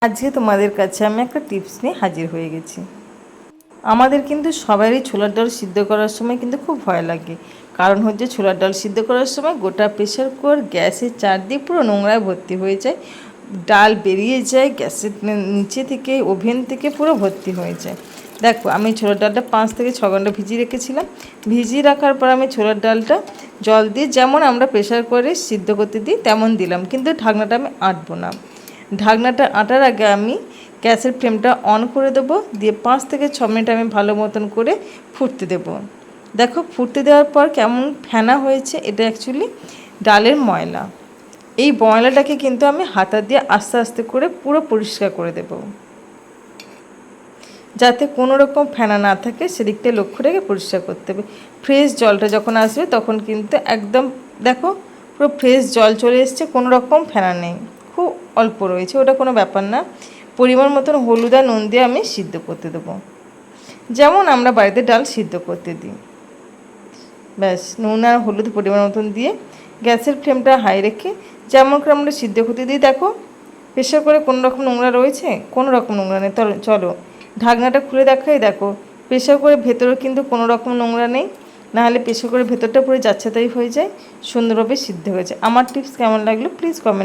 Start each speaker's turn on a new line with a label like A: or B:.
A: আজকে তোমাদের কাছে আমি একটা টিপস নিয়ে হাজির হয়ে গেছি। আমাদের কিন্তু সবারই ছোলার ডাল সিদ্ধ করার সময় কিন্তু খুব ভয় লাগে। কারণ হচ্ছে ছোলার ডাল সিদ্ধ করার সময় গোটা প্রেশার কুকার গ্যাসের চারদিক পুরো নোংরায় ভর্তি হয়ে যায়, ডাল বেরিয়ে যায়, গ্যাসের নিচে থেকে ওভেন থেকে পুরো ভর্তি হয়ে যায়। দেখো, আমি ছোলার ডালটা 5 থেকে 6 ঘন্টা ভিজিয়ে রেখেছিলাম। ভিজিয়ে রাখার পর আমি ছোলার ডালটা জল দিয়ে যেমন আমরা প্রেশার কুকারে সিদ্ধ করতে দিই তেমন দিলাম, কিন্তু ঢাকনাটা আমি আঁটবো না। ঢাকনাটা আঁটার আগে আমি গ্যাসের ফ্লেমটা অন করে দেবো, দিয়ে 5 থেকে 6 মিনিট আমি ভালো মতন করে ফুটতে দেবো। দেখো, ফুটতে দেওয়ার পর কেমন ফেনা হয়েছে, এটা অ্যাকচুয়ালি ডালের ময়লা। এই ময়লাটাকে কিন্তু আমি হাতা দিয়ে আস্তে আস্তে করে পুরো পরিষ্কার করে দেব, যাতে কোনো রকম ফেনা না থাকে সেদিকটা লক্ষ্য রেখে পরিষ্কার করতে হবে। ফ্রেশ জলটা যখন আসবে তখন কিন্তু একদম দেখো পুরো ফ্রেশ জল চলে এসছে, কোনো রকম ফেনা নেই, খুব অল্প রয়েছে, ওটা কোনো ব্যাপার না। পরিমাণ মতন হলুদ আর নুন দিয়ে আমি সিদ্ধ করতে দেবো, যেমন আমরা বাড়িতে ডাল সিদ্ধ করতে দিই। ব্যাস, নুন আর হলুদ পরিমাণ মতন দিয়ে গ্যাসের ফ্লেমটা হাই রেখে যেমন করে আমরা সিদ্ধ করতে দিই। দেখো, প্রেশার করে কোনো রকম নোংরা রয়েছে? কোনো রকম নোংরা নেই। চলো ঢাকনাটা খুলে দেখাই। দেখো, প্রেশার করে ভেতরেও কিন্তু কোনো রকম নোংরা নেই, নাহলে প্রেশার করে ভেতরটা পুরো যাচ্ছেতাই হয়ে যায়, সুন্দরভাবে সিদ্ধ হয়েছে। আমার টিপস কেমন লাগলো প্লিজ কমেন্ট